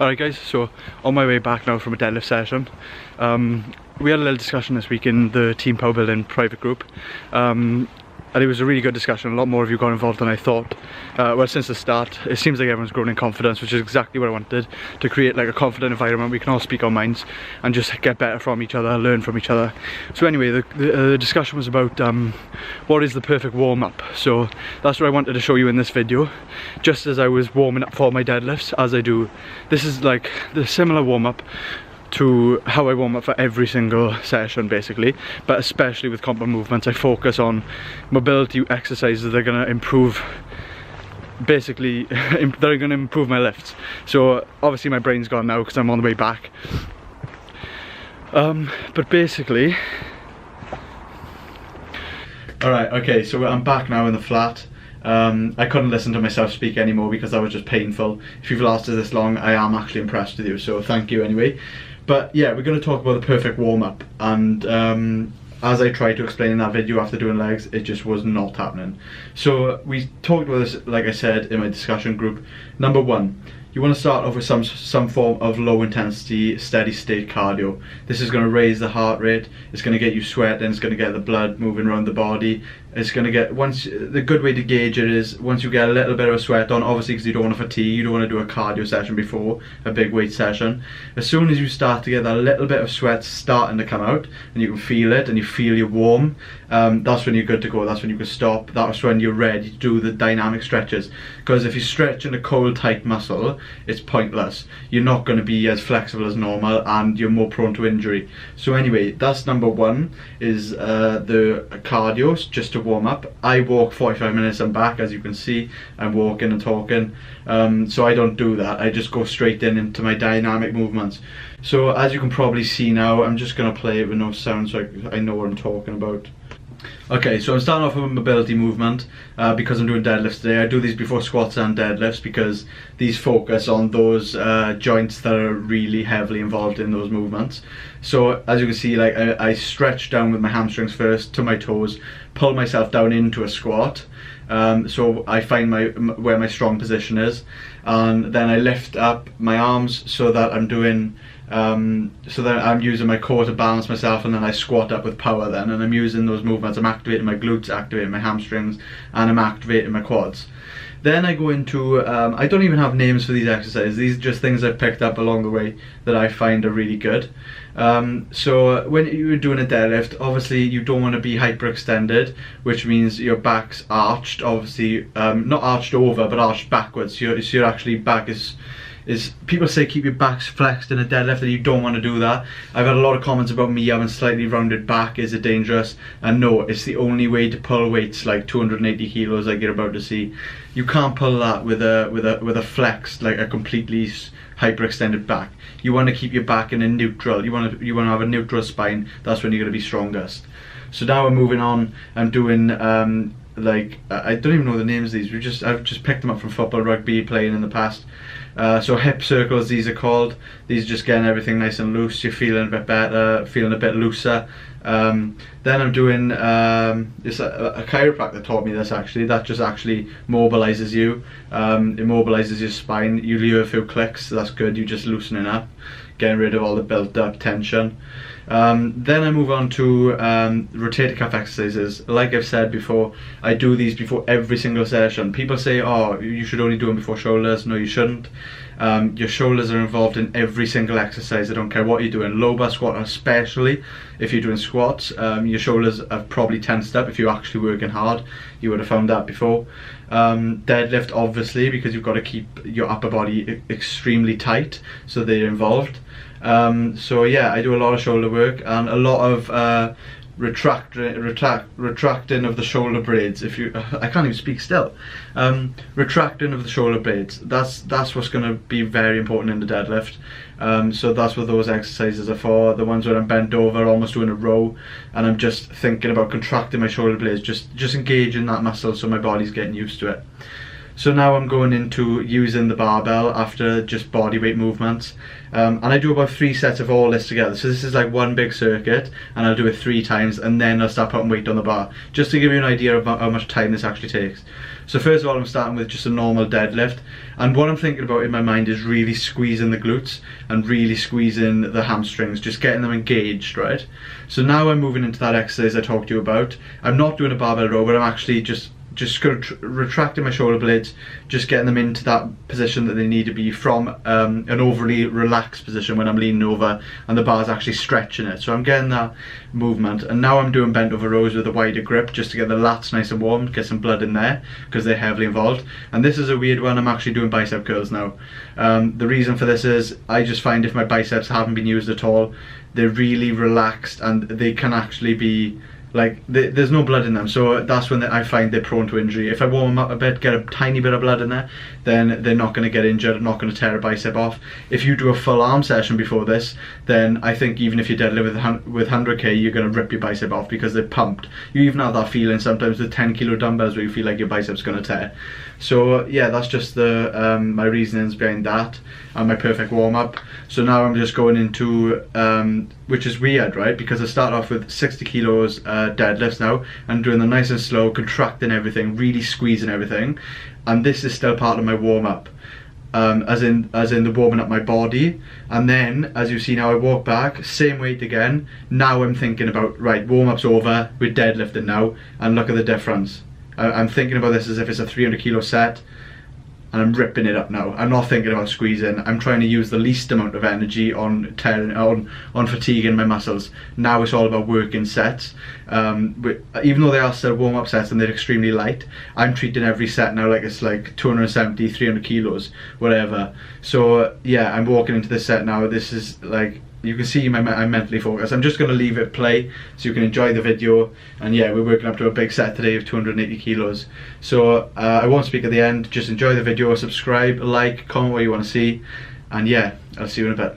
Alright guys, so on my way back now from a deadlift session. We had a little discussion this week in the Team Power Building private group. And it was a really good discussion. A lot more of you got involved than I thought. Well, since the start, it seems like everyone's grown in confidence, which is exactly what I wanted, to create like a confident environment. We can all speak our minds and just get better from each other, learn from each other. So anyway, the discussion was about what is the perfect warm-up. So that's what I wanted to show you in this video. Just as I was warming up for my deadlifts, as I do, this is like the similar warm-up to how I warm up for every single session basically, but especially with compound movements I focus on mobility exercises that are going to improve, basically they're going to improve my lifts. So obviously my brain's gone now because I'm on the way back, but basically alright, okay, so I'm back now in the flat. I couldn't listen to myself speak anymore because that was just painful. If you've lasted this long, I am actually impressed with you, so thank you anyway. But yeah, we're going to talk about the perfect warm-up, and as I tried to explain in that video after doing legs, it just was not happening. So we talked about this, like I said, in my discussion group. Number one, you want to start off with some form of low intensity, steady state cardio. This is going to raise the heart rate, it's going to get you sweating, it's going to get the blood moving around the body. It's going to get, the good way to gauge it is once you get a little bit of a sweat on, obviously because you don't want to fatigue, you don't want to do a cardio session before a big weight session. As soon as you start to get that little bit of sweat starting to come out and you can feel it and you feel you're warm, that's when you're good to go, that's when you can stop, that's when you're ready to do the dynamic stretches. Because if you're stretching a cold tight muscle, it's pointless. You're not going to be as flexible as normal and you're more prone to injury. So anyway, that's number one, is the cardio, just to warm up. I walk 45 minutes and back, as you can see. I'm walking and talking, so I don't do that. I just go straight into my dynamic movements. So as you can probably see now, I'm just going to play it with no sound so I know what I'm talking about. Okay, so I'm starting off with a mobility movement because I'm doing deadlifts today. I do these before squats and deadlifts because these focus on those joints that are really heavily involved in those movements. So as you can see, like I stretch down with my hamstrings first to my toes, pull myself down into a squat. So I find where my strong position is, and then I lift up my arms so that I'm doing so that I'm using my core to balance myself, and then I squat up with power then, and I'm using those movements. I'm activating my glutes, activating my hamstrings, and I'm activating my quads. Then I go into, I don't even have names for these exercises, these are just things I've picked up along the way that I find are really good. So when you're doing a deadlift, obviously you don't want to be hyperextended, which means your back's arched, obviously, not arched over, but arched backwards, so your actually back is people say keep your backs flexed in a deadlift, and you don't want to do that. I've had a lot of comments about me having slightly rounded back. Is it dangerous? And no, it's the only way to pull weights like 280 kilos like you're about to see. You can't pull that with a flexed, like a completely hyperextended back. You want to keep your back in a neutral. You want to have a neutral spine. That's when you're going to be strongest. So now we're moving on. I'm doing like I don't even know the names of these. I've just picked them up from football, rugby, playing in the past. So hip circles, these are called. These are just getting everything nice and loose. You're feeling a bit better, feeling a bit looser. Then I'm doing this. A chiropractor taught me this actually. That just actually mobilizes you. It mobilizes your spine. You leave a few clicks. So that's good. You're just loosening up, getting rid of all the built up tension. Then I move on to rotator cuff exercises. Like I've said before, I do these before every single session. People say, oh, you should only do them before shoulders. No, you shouldn't. Your shoulders are involved in every single exercise. I don't care what you're doing. Low bar squat especially, if you're doing squats, your shoulders are probably tensed up. If you're actually working hard, you would have found that before. Deadlift obviously, because you've got to keep your upper body extremely tight, so they're involved. So yeah, I do a lot of shoulder work and a lot of retracting of the shoulder blades. I can't even speak still. Retracting of the shoulder blades. That's what's going to be very important in the deadlift. So that's what those exercises are for. The ones where I'm bent over, almost doing a row, and I'm just thinking about contracting my shoulder blades, just engaging that muscle so my body's getting used to it. So now I'm going into using the barbell after just body weight movements. And I do about 3 sets of all this together. So this is like one big circuit, and I'll do it 3 times, and then I'll start putting weight on the bar, just to give you an idea of how much time this actually takes. So first of all, I'm starting with just a normal deadlift, and what I'm thinking about in my mind is really squeezing the glutes and really squeezing the hamstrings, just getting them engaged, right? So now I'm moving into that exercise I talked to you about. I'm not doing a barbell row, but I'm actually just retracting my shoulder blades, just getting them into that position that they need to be from an overly relaxed position when I'm leaning over and the bar's actually stretching it. So I'm getting that movement, and now I'm doing bent over rows with a wider grip just to get the lats nice and warm, get some blood in there because they're heavily involved. And this is a weird one, I'm actually doing bicep curls now. The reason for this is I just find if my biceps haven't been used at all, they're really relaxed and they can actually be like, there's no blood in them, so that's when I find they're prone to injury. If I warm them up a bit, get a tiny bit of blood in there, then they're not going to get injured, not going to tear a bicep off. If you do a full arm session before this, then I think even if you deadlift with 100k, you're going to rip your bicep off because they're pumped. You even have that feeling sometimes with 10 kilo dumbbells where you feel like your bicep's going to tear. So yeah, that's just the my reasonings behind that and my perfect warm-up. So now I'm just going into, which is weird, right? Because I start off with 60 kilos deadlifts now, and doing them nice and slow, contracting everything, really squeezing everything. And this is still part of my warm-up, as in the warming up my body. And then, as you see now, I walk back, same weight again. Now I'm thinking about, right, warm-up's over, we're deadlifting now, and look at the difference. I'm thinking about this as if it's a 300 kilo set, and I'm ripping it up now. I'm not thinking about squeezing. I'm trying to use the least amount of energy on fatiguing my muscles. Now it's all about working sets. Even though they are still warm-up sets and they're extremely light, I'm treating every set now like it's like 270, 300 kilos, whatever. So yeah, I'm walking into this set now. This is like, you can see I'm mentally focused. I'm just going to leave it play so you can enjoy the video. And yeah, we're working up to a big set today of 280 kilos. So I won't speak at the end. Just enjoy the video, subscribe, like, comment what you want to see. And yeah, I'll see you in a bit.